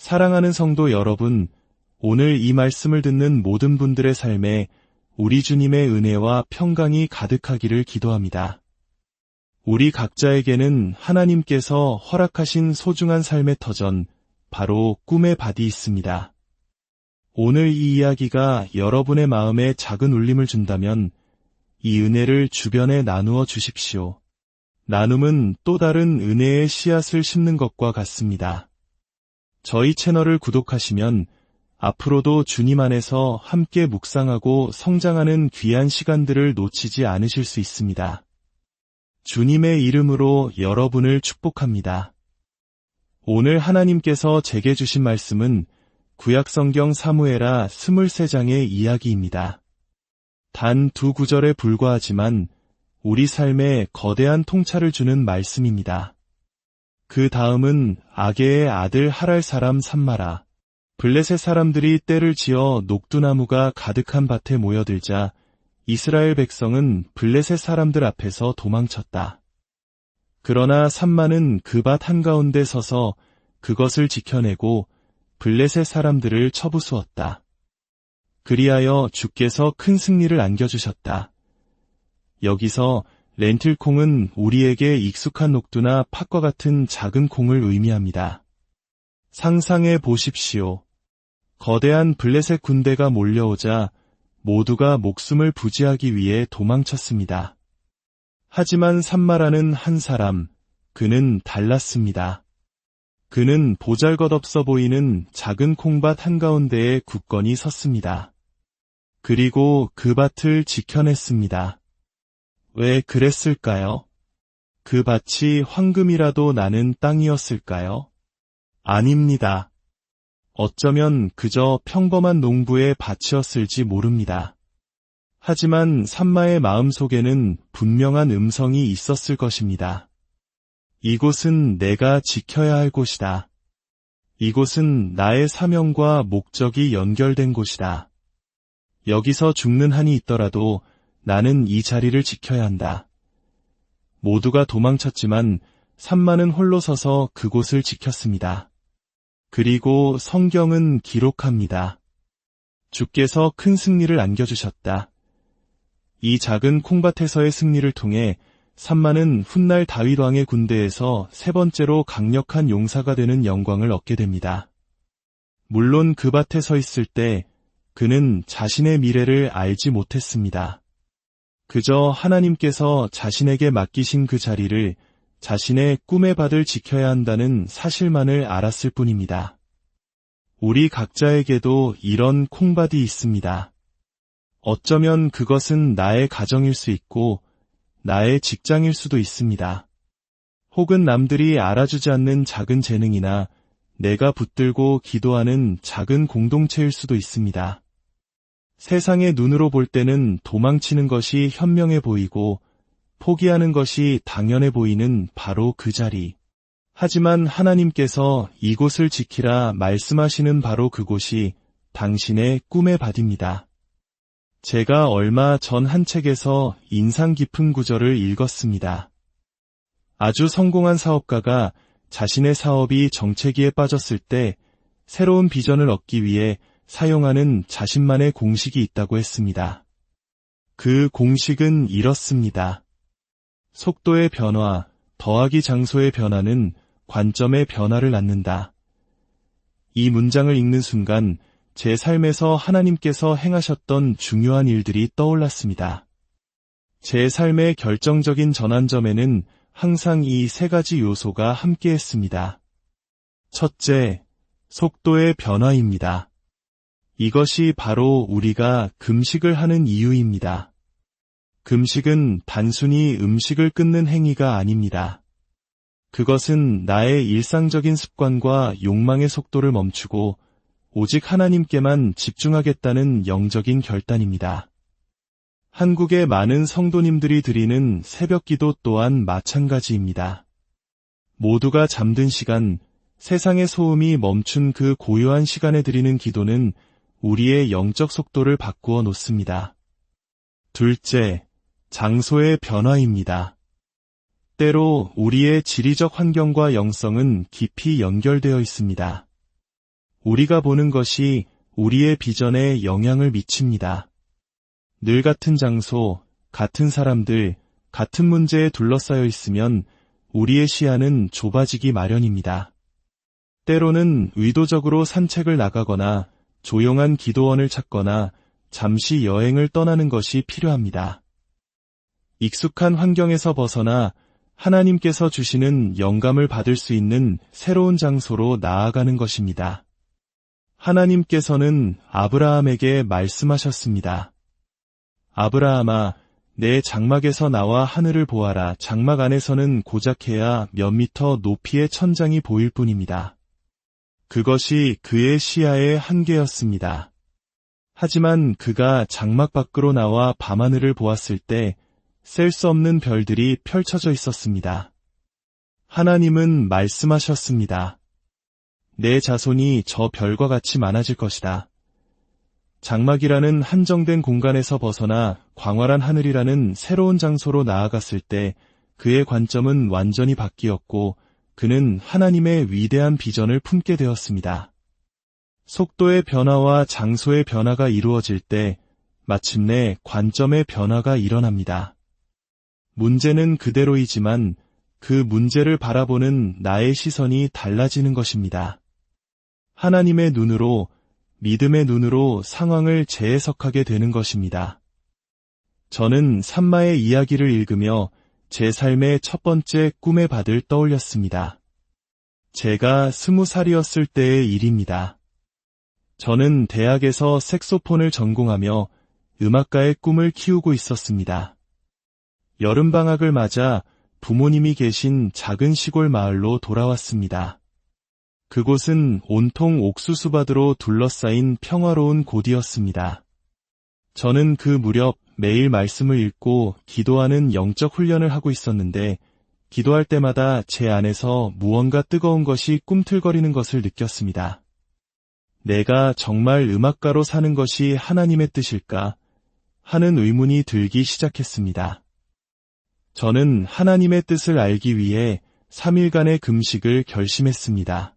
사랑하는 성도 여러분, 오늘 이 말씀을 듣는 모든 분들의 삶에 우리 주님의 은혜와 평강이 가득하기를 기도합니다. 우리 각자에게는 하나님께서 허락하신 소중한 삶의 터전, 바로 꿈의 밭이 있습니다. 오늘 이 이야기가 여러분의 마음에 작은 울림을 준다면 이 은혜를 주변에 나누어 주십시오. 나눔은 또 다른 은혜의 씨앗을 심는 것과 같습니다. 저희 채널을 구독하시면 앞으로도 주님 안에서 함께 묵상하고 성장하는 귀한 시간들을 놓치지 않으실 수 있습니다. 주님의 이름으로 여러분을 축복합니다. 오늘 하나님께서 제게 주신 말씀은 구약성경 사무엘하 23장의 이야기입니다. 단 2구절에 불과하지만 우리 삶에 거대한 통찰을 주는 말씀입니다. 그 다음은 아게의 아들 하랄 사람 삼마라. 블레셋 사람들이 떼를 지어 녹두나무가 가득한 밭에 모여들자 이스라엘 백성은 블레셋 사람들 앞에서 도망쳤다. 그러나 삼마는 그 밭 한가운데 서서 그것을 지켜내고 블레셋 사람들을 쳐부수었다. 그리하여 주께서 큰 승리를 안겨주셨다. 여기서 렌틸콩은 우리에게 익숙한 녹두나 팥과 같은 작은 콩을 의미합니다. 상상해 보십시오. 거대한 블레셋 군대가 몰려오자 모두가 목숨을 부지하기 위해 도망쳤습니다. 하지만 삼마라는 한 사람, 그는 달랐습니다. 그는 보잘것없어 보이는 작은 콩밭 한가운데에 굳건히 섰습니다. 그리고 그 밭을 지켜냈습니다. 왜 그랬을까요? 그 밭이 황금이라도 나는 땅이었을까요? 아닙니다. 어쩌면 그저 평범한 농부의 밭이었을지 모릅니다. 하지만 삼마의 마음속에는 분명한 음성이 있었을 것입니다. 이곳은 내가 지켜야 할 곳이다. 이곳은 나의 사명과 목적이 연결된 곳이다. 여기서 죽는 한이 있더라도 나는 이 자리를 지켜야 한다. 모두가 도망쳤지만 삼마는 홀로 서서 그곳을 지켰습니다. 그리고 성경은 기록합니다. 주께서 큰 승리를 안겨주셨다. 이 작은 콩밭에서의 승리를 통해 삼마는 훗날 다윗 왕의 군대에서 3번째로 강력한 용사가 되는 영광을 얻게 됩니다. 물론 그 밭에 서 있을 때 그는 자신의 미래를 알지 못했습니다. 그저 하나님께서 자신에게 맡기신 그 자리를 자신의 꿈의 밭을 지켜야 한다는 사실만을 알았을 뿐입니다. 우리 각자에게도 이런 콩밭이 있습니다. 어쩌면 그것은 나의 가정일 수 있고 나의 직장일 수도 있습니다. 혹은 남들이 알아주지 않는 작은 재능이나 내가 붙들고 기도하는 작은 공동체일 수도 있습니다. 세상의 눈으로 볼 때는 도망치는 것이 현명해 보이고 포기하는 것이 당연해 보이는 바로 그 자리. 하지만 하나님께서 이곳을 지키라 말씀하시는 바로 그곳이 당신의 꿈의 밭입니다. 제가 얼마 전 한 책에서 인상 깊은 구절을 읽었습니다. 아주 성공한 사업가가 자신의 사업이 정체기에 빠졌을 때 새로운 비전을 얻기 위해 사용하는 자신만의 공식이 있다고 했습니다. 그 공식은 이렇습니다. 속도의 변화, 더하기 장소의 변화는 관점의 변화를 낳는다. 이 문장을 읽는 순간 제 삶에서 하나님께서 행하셨던 중요한 일들이 떠올랐습니다. 제 삶의 결정적인 전환점에는 항상 이 3가지 요소가 함께했습니다. 첫째, 속도의 변화입니다. 이것이 바로 우리가 금식을 하는 이유입니다. 금식은 단순히 음식을 끊는 행위가 아닙니다. 그것은 나의 일상적인 습관과 욕망의 속도를 멈추고 오직 하나님께만 집중하겠다는 영적인 결단입니다. 한국의 많은 성도님들이 드리는 새벽기도 또한 마찬가지입니다. 모두가 잠든 시간, 세상의 소음이 멈춘 그 고요한 시간에 드리는 기도는 우리의 영적 속도를 바꾸어 놓습니다. 둘째, 장소의 변화입니다. 때로 우리의 지리적 환경과 영성은 깊이 연결되어 있습니다. 우리가 보는 것이 우리의 비전에 영향을 미칩니다. 늘 같은 장소, 같은 사람들, 같은 문제에 둘러싸여 있으면 우리의 시야는 좁아지기 마련입니다. 때로는 의도적으로 산책을 나가거나 조용한 기도원을 찾거나 잠시 여행을 떠나는 것이 필요합니다. 익숙한 환경에서 벗어나 하나님께서 주시는 영감을 받을 수 있는 새로운 장소로 나아가는 것입니다. 하나님께서는 아브라함에게 말씀하셨습니다. 아브라함아, 내 장막에서 나와 하늘을 보아라. 장막 안에서는 고작해야 몇 미터 높이의 천장이 보일 뿐입니다. 그것이 그의 시야의 한계였습니다. 하지만 그가 장막 밖으로 나와 밤하늘을 보았을 때 셀 수 없는 별들이 펼쳐져 있었습니다. 하나님은 말씀하셨습니다. 내 자손이 저 별과 같이 많아질 것이다. 장막이라는 한정된 공간에서 벗어나 광활한 하늘이라는 새로운 장소로 나아갔을 때 그의 관점은 완전히 바뀌었고 그는 하나님의 위대한 비전을 품게 되었습니다. 속도의 변화와 장소의 변화가 이루어질 때 마침내 관점의 변화가 일어납니다. 문제는 그대로이지만 그 문제를 바라보는 나의 시선이 달라지는 것입니다. 하나님의 눈으로, 믿음의 눈으로 상황을 재해석하게 되는 것입니다. 저는 산마의 이야기를 읽으며 제 삶의 첫 번째 꿈의 밭을 떠올렸습니다. 제가 20살이었을 때의 일입니다. 저는 대학에서 색소폰을 전공하며 음악가의 꿈을 키우고 있었습니다. 여름방학을 맞아 부모님이 계신 작은 시골 마을로 돌아왔습니다. 그곳은 온통 옥수수밭으로 둘러싸인 평화로운 곳이었습니다. 저는 그 무렵 매일 말씀을 읽고 기도하는 영적 훈련을 하고 있었는데 기도할 때마다 제 안에서 무언가 뜨거운 것이 꿈틀거리는 것을 느꼈습니다. 내가 정말 음악가로 사는 것이 하나님의 뜻일까 하는 의문이 들기 시작했습니다. 저는 하나님의 뜻을 알기 위해 3일간의 금식을 결심했습니다.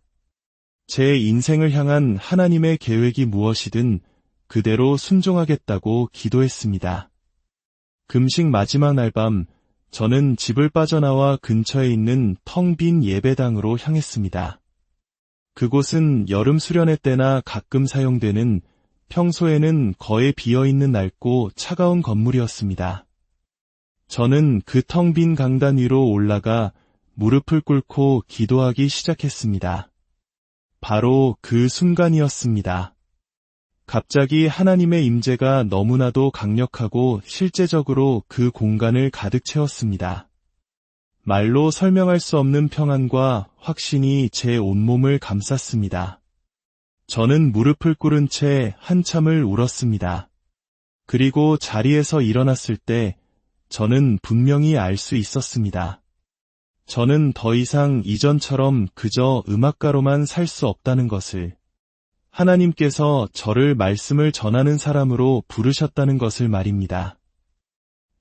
제 인생을 향한 하나님의 계획이 무엇이든 그대로 순종하겠다고 기도했습니다. 금식 마지막 날 밤, 저는 집을 빠져나와 근처에 있는 텅 빈 예배당으로 향했습니다. 그곳은 여름 수련회 때나 가끔 사용되는 평소에는 거의 비어있는 낡고 차가운 건물이었습니다. 저는 그 텅 빈 강단 위로 올라가 무릎을 꿇고 기도하기 시작했습니다. 바로 그 순간이었습니다. 갑자기 하나님의 임재가 너무나도 강력하고 실제적으로 그 공간을 가득 채웠습니다. 말로 설명할 수 없는 평안과 확신이 제 온몸을 감쌌습니다. 저는 무릎을 꿇은 채 한참을 울었습니다. 그리고 자리에서 일어났을 때 저는 분명히 알 수 있었습니다. 저는 더 이상 이전처럼 그저 음악가로만 살 수 없다는 것을, 하나님께서 저를 말씀을 전하는 사람으로 부르셨다는 것을 말입니다.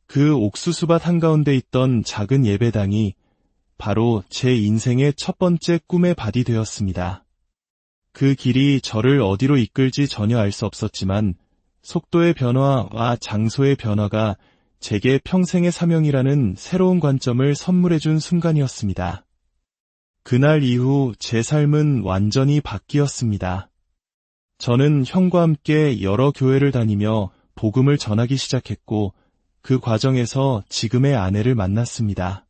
그 옥수수밭 한가운데 있던 작은 예배당이 바로 제 인생의 첫 번째 꿈의 밭이 되었습니다. 그 길이 저를 어디로 이끌지 전혀 알 수 없었지만 속도의 변화와 장소의 변화가 제게 평생의 사명이라는 새로운 관점을 선물해준 순간이었습니다. 그날 이후 제 삶은 완전히 바뀌었습니다. 저는 형과 함께 여러 교회를 다니며 복음을 전하기 시작했고 그 과정에서 지금의 아내를 만났습니다.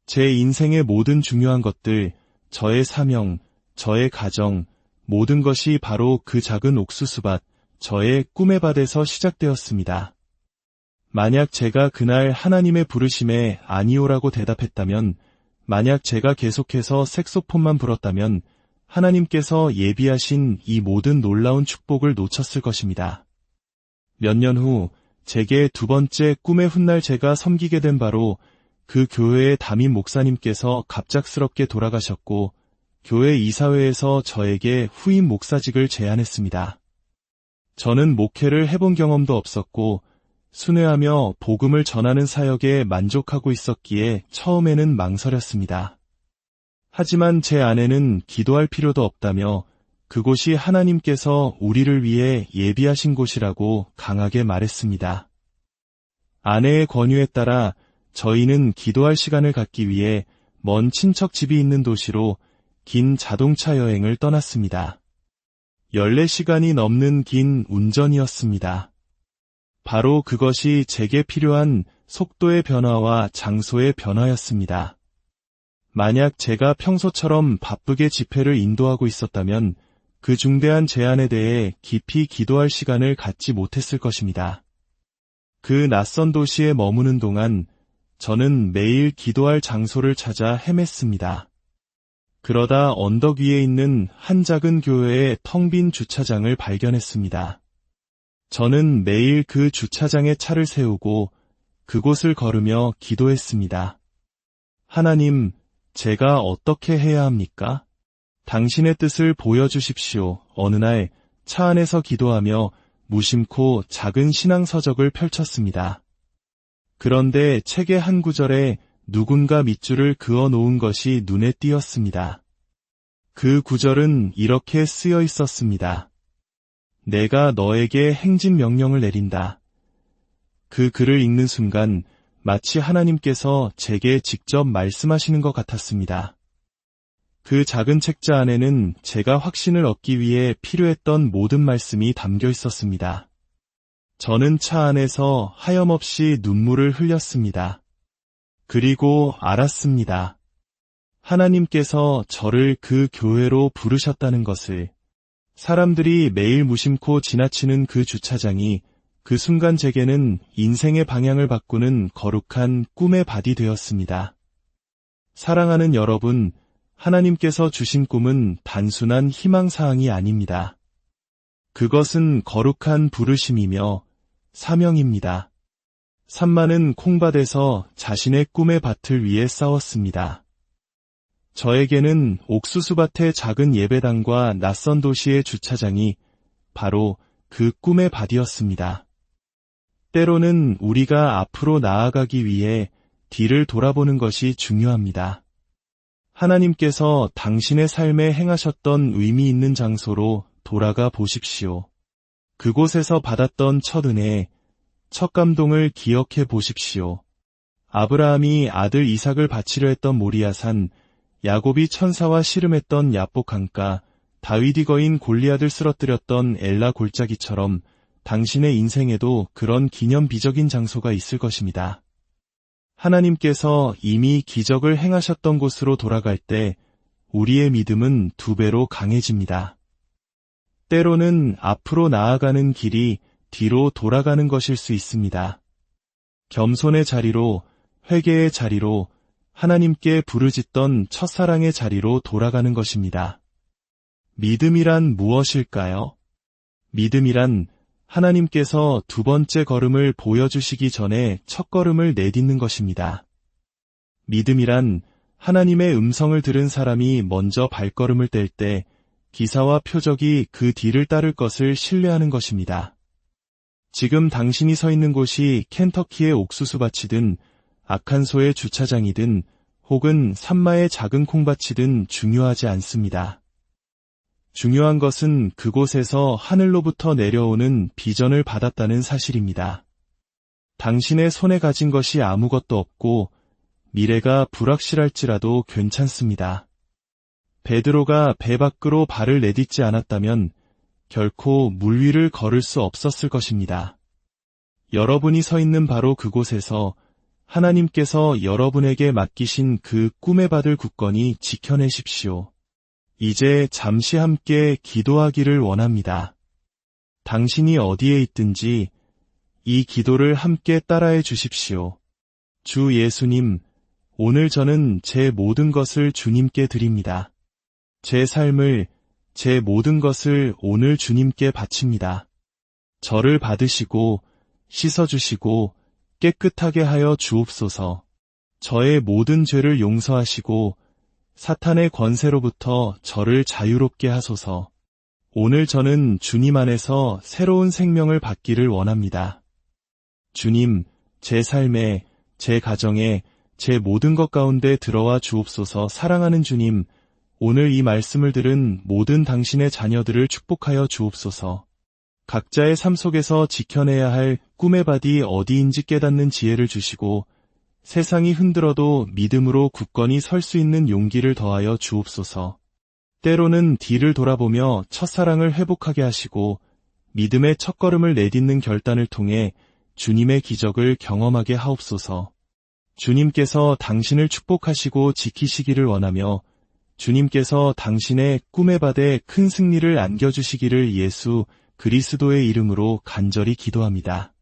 제 인생의 모든 중요한 것들, 저의 사명, 저의 가정, 모든 것이 바로 그 작은 옥수수밭, 저의 꿈의 밭에서 시작되었습니다. 만약 제가 그날 하나님의 부르심에 아니오라고 대답했다면, 만약 제가 계속해서 색소폰만 불었다면 하나님께서 예비하신 이 모든 놀라운 축복을 놓쳤을 것입니다. 몇 년 후 제게 두 번째 꿈의 훗날 제가 섬기게 된 바로 그 교회의 담임 목사님께서 갑작스럽게 돌아가셨고 교회 이사회에서 저에게 후임 목사직을 제안했습니다. 저는 목회를 해본 경험도 없었고 순회하며 복음을 전하는 사역에 만족하고 있었기에 처음에는 망설였습니다. 하지만 제 아내는 기도할 필요도 없다며 그곳이 하나님께서 우리를 위해 예비하신 곳이라고 강하게 말했습니다. 아내의 권유에 따라 저희는 기도할 시간을 갖기 위해 먼 친척 집이 있는 도시로 긴 자동차 여행을 떠났습니다. 14시간이 넘는 긴 운전이었습니다. 바로 그것이 제게 필요한 속도의 변화와 장소의 변화였습니다. 만약 제가 평소처럼 바쁘게 집회를 인도하고 있었다면 그 중대한 제안에 대해 깊이 기도할 시간을 갖지 못했을 것입니다. 그 낯선 도시에 머무는 동안 저는 매일 기도할 장소를 찾아 헤맸습니다. 그러다 언덕 위에 있는 한 작은 교회의 텅 빈 주차장을 발견했습니다. 저는 매일 그 주차장에 차를 세우고 그곳을 걸으며 기도했습니다. 하나님, 제가 어떻게 해야 합니까? 당신의 뜻을 보여주십시오. 어느 날 차 안에서 기도하며 무심코 작은 신앙 서적을 펼쳤습니다. 그런데 책의 한 구절에 누군가 밑줄을 그어 놓은 것이 눈에 띄었습니다. 그 구절은 이렇게 쓰여 있었습니다. 내가 너에게 행진 명령을 내린다. 그 글을 읽는 순간 마치 하나님께서 제게 직접 말씀하시는 것 같았습니다. 그 작은 책자 안에는 제가 확신을 얻기 위해 필요했던 모든 말씀이 담겨 있었습니다. 저는 차 안에서 하염없이 눈물을 흘렸습니다. 그리고 알았습니다. 하나님께서 저를 그 교회로 부르셨다는 것을. 사람들이 매일 무심코 지나치는 그 주차장이 그 순간 제게는 인생의 방향을 바꾸는 거룩한 꿈의 밭이 되었습니다. 사랑하는 여러분, 하나님께서 주신 꿈은 단순한 희망사항이 아닙니다. 그것은 거룩한 부르심이며 사명입니다. 산만은 콩밭에서 자신의 꿈의 밭을 위해 싸웠습니다. 저에게는 옥수수밭의 작은 예배당과 낯선 도시의 주차장이 바로 그 꿈의 밭이었습니다. 때로는 우리가 앞으로 나아가기 위해 뒤를 돌아보는 것이 중요합니다. 하나님께서 당신의 삶에 행하셨던 의미 있는 장소로 돌아가 보십시오. 그곳에서 받았던 첫 은혜, 첫 감동을 기억해 보십시오. 아브라함이 아들 이삭을 바치려 했던 모리아산, 야곱이 천사와 씨름했던 야복 강가, 다윗이 거인 골리앗을 쓰러뜨렸던 엘라 골짜기처럼 당신의 인생에도 그런 기념비적인 장소가 있을 것입니다. 하나님께서 이미 기적을 행하셨던 곳으로 돌아갈 때 우리의 믿음은 2배로 강해집니다. 때로는 앞으로 나아가는 길이 뒤로 돌아가는 것일 수 있습니다. 겸손의 자리로, 회개의 자리로, 하나님께 부르짖던 첫사랑의 자리로 돌아가는 것입니다. 믿음이란 무엇일까요? 믿음이란 하나님께서 2번째 걸음을 보여주시기 전에 첫 걸음을 내딛는 것입니다. 믿음이란 하나님의 음성을 들은 사람이 먼저 발걸음을 뗄 때 기사와 표적이 그 뒤를 따를 것을 신뢰하는 것입니다. 지금 당신이 서 있는 곳이 켄터키의 옥수수밭이든 아칸소의 주차장이든 혹은 산마의 작은 콩밭이든 중요하지 않습니다. 중요한 것은 그곳에서 하늘로부터 내려오는 비전을 받았다는 사실입니다. 당신의 손에 가진 것이 아무것도 없고 미래가 불확실할지라도 괜찮습니다. 베드로가 배 밖으로 발을 내딛지 않았다면 결코 물 위를 걸을 수 없었을 것입니다. 여러분이 서 있는 바로 그곳에서 하나님께서 여러분에게 맡기신 그 꿈에 받을 굳건히 지켜내십시오. 이제 잠시 함께 기도하기를 원합니다. 당신이 어디에 있든지 이 기도를 함께 따라해 주십시오. 주 예수님, 오늘 저는 제 모든 것을 주님께 드립니다. 제 삶을, 제 모든 것을 오늘 주님께 바칩니다. 저를 받으시고 씻어주시고 깨끗하게 하여 주옵소서. 저의 모든 죄를 용서하시고 사탄의 권세로부터 저를 자유롭게 하소서. 오늘 저는 주님 안에서 새로운 생명을 받기를 원합니다. 주님, 제 삶에, 제 가정에, 제 모든 것 가운데 들어와 주옵소서. 사랑하는 주님, 오늘 이 말씀을 들은 모든 당신의 자녀들을 축복하여 주옵소서. 각자의 삶 속에서 지켜내야 할 꿈의 밭이 어디인지 깨닫는 지혜를 주시고 세상이 흔들어도 믿음으로 굳건히 설 수 있는 용기를 더하여 주옵소서. 때로는 뒤를 돌아보며 첫사랑을 회복하게 하시고 믿음의 첫걸음을 내딛는 결단을 통해 주님의 기적을 경험하게 하옵소서. 주님께서 당신을 축복하시고 지키시기를 원하며 주님께서 당신의 꿈의 밭에 큰 승리를 안겨주시기를 예수 그리스도의 이름으로 간절히 기도합니다.